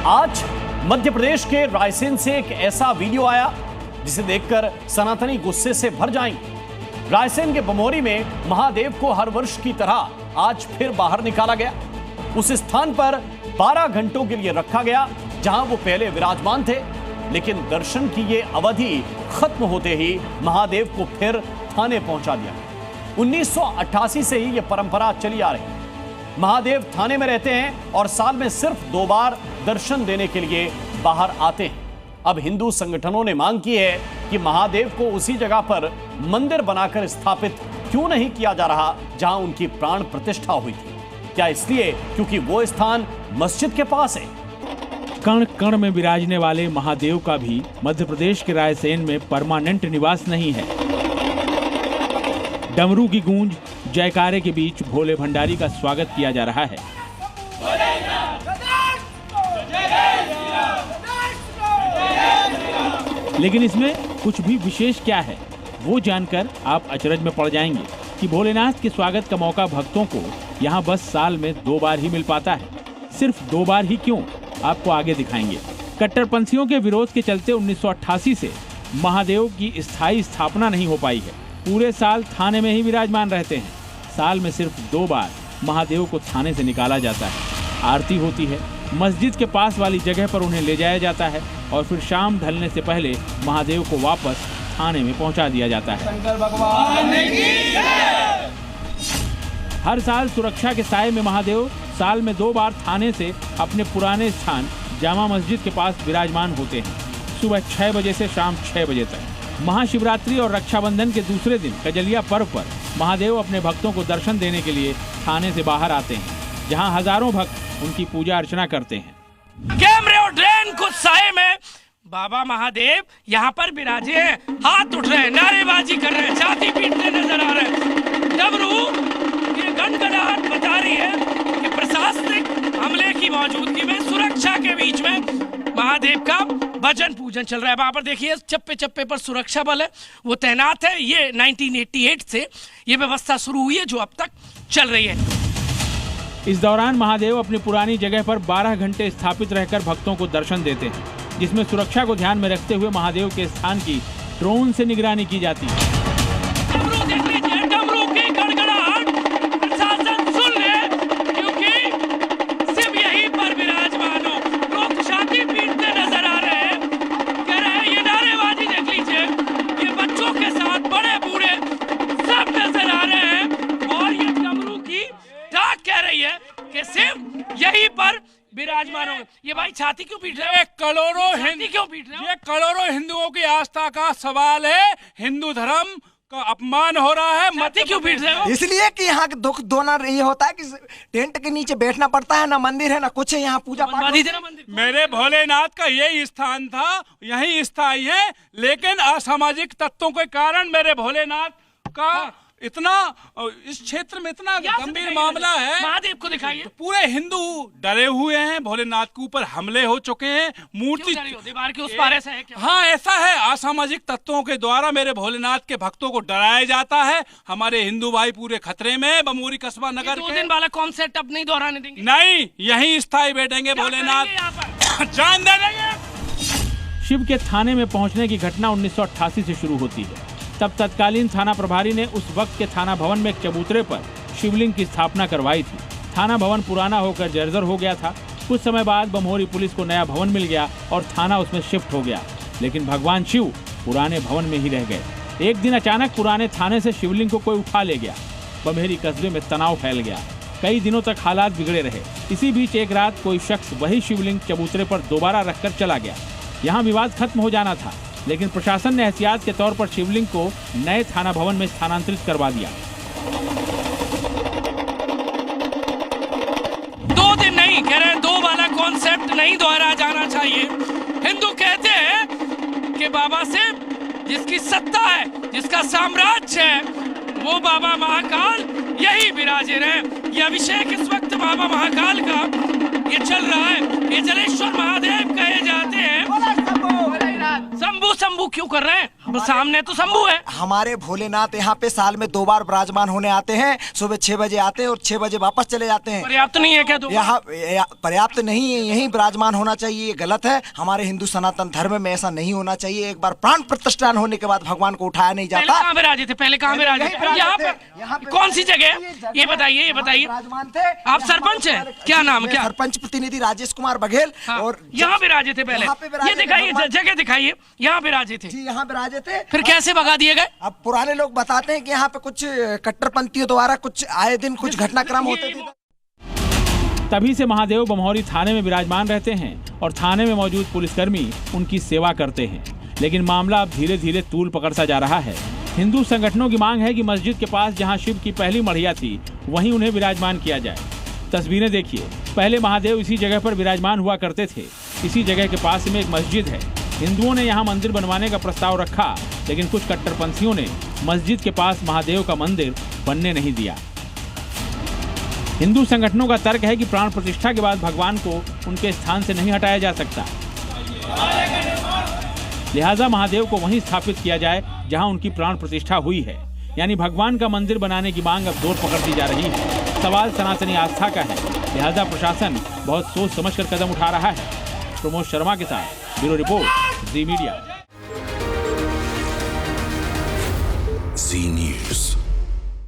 आज मध्य प्रदेश के रायसेन से एक ऐसा वीडियो आया जिसे देखकर सनातनी गुस्से से भर जाएंगे। रायसेन के बमोरी में महादेव को हर वर्ष की तरह आज फिर बाहर निकाला गया। उस स्थान पर 12 घंटों के लिए रखा गया जहां वो पहले विराजमान थे, लेकिन दर्शन की ये अवधि खत्म होते ही महादेव को फिर थाने पहुंचा दिया। 1988 से ही यह परंपरा चली आ रही है। महादेव थाने में रहते हैं और साल में सिर्फ 2 बार दर्शन देने के लिए बाहर आते हैं। अब हिंदू संगठनों ने मांग की है कि महादेव को उसी जगह पर मंदिर बनाकर स्थापित क्यों नहीं किया जा रहा जहां उनकी प्राण प्रतिष्ठा हुई थी। क्या इसलिए क्योंकि वो स्थान मस्जिद के पास है? कण कण में विराजने वाले महादेव का भी मध्य प्रदेश के रायसेन में परमानेंट निवास नहीं है। डमरू की गूंज, जयकारे के बीच भोले भंडारी का स्वागत किया जा रहा है। लेकिन इसमें कुछ भी विशेष क्या है, वो जानकर आप अचरज में पड़ जाएंगे कि भोलेनाथ के स्वागत का मौका भक्तों को यहाँ बस साल में 2 बार ही मिल पाता है। सिर्फ 2 बार ही क्यों, आपको आगे दिखाएंगे। कट्टरपंथियों के विरोध के चलते 1988 से महादेव की स्थायी स्थापना नहीं हो पाई है। पूरे साल थाने में ही विराजमान रहते हैं। साल में सिर्फ 2 बार महादेव को थाने से निकाला जाता है। आरती होती है, मस्जिद के पास वाली जगह पर उन्हें ले जाया जाता है और फिर शाम ढलने से पहले महादेव को वापस थाने में पहुंचा दिया जाता है। शंकर भगवान की जय। हर साल सुरक्षा के साए में महादेव साल में 2 बार थाने से अपने पुराने स्थान जामा मस्जिद के पास विराजमान होते हैं। सुबह 6 बजे से शाम 6 बजे तक। महाशिवरात्रि और रक्षाबंधन के दूसरे दिन कजलिया पर्व पर महादेव अपने भक्तों को दर्शन देने के लिए थाने से बाहर आते हैं, जहां हजारों भक्त उनकी पूजा अर्चना करते हैं। कैमरे और ड्रोन को साए में बाबा महादेव यहाँ पर विराजे हैं, हाथ उठ रहे हैं, नारेबाजी कर रहे हैं, छाती पीटते नजर आ रहे हैं। डमरू ये गनगनाहट बता रही है कि प्रशासनिक हमले की मौजूदगी में सुरक्षा के बीच में महादेव का भजन पूजन चल रहा है। वहां पर देखिए चप्पे चप्पे पर सुरक्षा बल है, वो तैनात है। ये 1988 से ये व्यवस्था शुरू हुई है जो अब तक चल रही है। इस दौरान महादेव अपनी पुरानी जगह पर 12 घंटे स्थापित रहकर भक्तों को दर्शन देते हैं, जिसमें सुरक्षा को ध्यान में रखते हुए महादेव के स्थान की ड्रोन से निगरानी की जाती है। डमरू देख लीजिए, डमरू की गड़गड़ाहट प्रशासन सुन ले, क्योंकि सिर्फ यहीं पर विराजमान हो। लोग छाती पीटते नजर आ रहे हैं, कह रहे हैं ये नारेबाजी देख लीजिए, ये बच्चों के साथ बड़े बूढ़े सब नजर आ रहे हैं। और ये डमरू की डाक कह रही है कि सिर्फ यहीं पर विराजमान होंगे। ये भाई छाती क्यों पीट रहे हो? ये करोड़ों हिंदुओं की आस्था का सवाल है। हिंदू धर्म का अपमान हो रहा है। छाती क्यों पीट रहे हो? इसलिए कि यहाँ दुख दोना ये होता है कि टेंट के नीचे बैठना पड़ता है, ना मंदिर है ना कुछ है, यहाँ पूजा पाठ। मेरे भोलेनाथ का यही स्थान था, यही स्थायी है, लेकिन असामाजिक तत्वों के कारण मेरे भोलेनाथ का इतना इस क्षेत्र में इतना गंभीर मामला है। महादेव को दिखाइए। तो पूरे हिंदू डरे हुए हैं, भोलेनाथ के ऊपर हमले हो चुके हैं। मूर्ति दीवार के उस पार ऐसा है क्या? हाँ ऐसा है, असामाजिक तत्वों के द्वारा मेरे भोलेनाथ के भक्तों को डराया जाता है। हमारे हिंदू भाई पूरे खतरे में। बमोरी कस्बा नगर 2 दिन वाला कॉन्सेप्ट अब नहीं दोहराने देंगे? नहीं, यही स्थायी बैठेंगे भोलेनाथ, जान दे देंगे। शिव के थाने में पहुंचने की घटना 1988 से शुरू होती है। तब तत्कालीन थाना प्रभारी ने उस वक्त के थाना भवन में एक चबूतरे पर शिवलिंग की स्थापना करवाई थी। थाना भवन पुराना होकर जर्जर हो गया था। कुछ समय बाद बमोरी पुलिस को नया भवन मिल गया और थाना उसमें शिफ्ट हो गया, लेकिन भगवान शिव पुराने भवन में ही रह गए। एक दिन अचानक पुराने थाने से शिवलिंग को कोई उठा ले गया। बमेरी कस्बे में तनाव फैल गया। कई दिनों तक हालात बिगड़े रहे। इसी बीच एक रात कोई शख्स वही शिवलिंग चबूतरे पर दोबारा रखकर चला गया। यहाँ विवाद खत्म हो जाना था, लेकिन प्रशासन ने एहतियात के तौर पर शिवलिंग को नए थाना भवन में स्थानांतरित करवा दिया। 2 दिन नहीं, कह रहे 2 वाला कॉन्सेप्ट नहीं दोहराया जाना चाहिए। हिंदू कहते हैं कि बाबा से जिसकी सत्ता है, जिसका साम्राज्य है, वो बाबा महाकाल यही विराजे रहे। ये अभिषेक इस वक्त बाबा महाकाल का ये चल रहा है। ये जलेश्वर महादेव कहे जाते हैं। शंभू शंभू क्यों कर रहे हैं? सामने तो शंभू है। हमारे भोलेनाथ यहाँ पे साल में 2 बार विराजमान होने आते हैं। सुबह 6 बजे आते हैं और 6 बजे वापस चले जाते हैं। पर्याप्त नहीं है क्या? तो यहाँ पर्याप्त नहीं है, यहीं विराजमान होना चाहिए। ये गलत है। हमारे हिंदू सनातन धर्म में ऐसा नहीं होना चाहिए। एक बार प्राण प्रतिष्ठान होने के बाद भगवान को उठाया नहीं पहले जाता। कहाँ विराजे थे? पहले कहाँ विराजे थे? यहाँ पे कौन सी जगह? ये बताइए, ये बताइए। विराजमान थे। आप सरपंच हैं? क्या नाम, क्या? सरपंच प्रतिनिधि राजेश कुमार बघेल। और यहाँ विराजे थे पहले? यहाँ पे विराजे ये थे दिखाइए, भगवान। जगह दिखाइए। यहाँ विराजे थे? जी, यहाँ विराजे थे। फिर कैसे भगा दिए गए? अब पुराने लोग बताते हैं कि यहाँ पे कुछ कट्टरपंथियों द्वारा कुछ आए दिन कुछ घटनाक्रम होते थे। तभी से महादेव बमोरी थाने में विराजमान रहते हैं और थाने में मौजूद पुलिसकर्मी उनकी सेवा करते हैं। लेकिन मामला अब धीरे धीरे तूल पकड़ता जा रहा है। हिंदू संगठनों की मांग है कि मस्जिद के पास जहां शिव की पहली मढ़िया थी वहीं उन्हें विराजमान किया जाए। तस्वीरें देखिए, पहले महादेव इसी जगह पर विराजमान हुआ करते थे। इसी जगह के पास में एक मस्जिद है। हिंदुओं ने यहाँ मंदिर बनवाने का प्रस्ताव रखा, लेकिन कुछ कट्टरपंथियों ने मस्जिद के पास महादेव का मंदिर बनने नहीं दिया। हिंदू संगठनों का तर्क है कि प्राण प्रतिष्ठा के बाद भगवान को उनके स्थान से नहीं हटाया जा सकता, लिहाजा महादेव को वहीं स्थापित किया जाए जहां उनकी प्राण प्रतिष्ठा हुई है। यानी भगवान का मंदिर बनाने की मांग अब जोर पकड़ती जा रही है। सवाल सनातनी आस्था का है, लिहाजा प्रशासन बहुत सोच समझकर कदम उठा रहा है। प्रमोद शर्मा के साथ ब्यूरो रिपोर्ट, जी मीडिया। जी न्यूज़।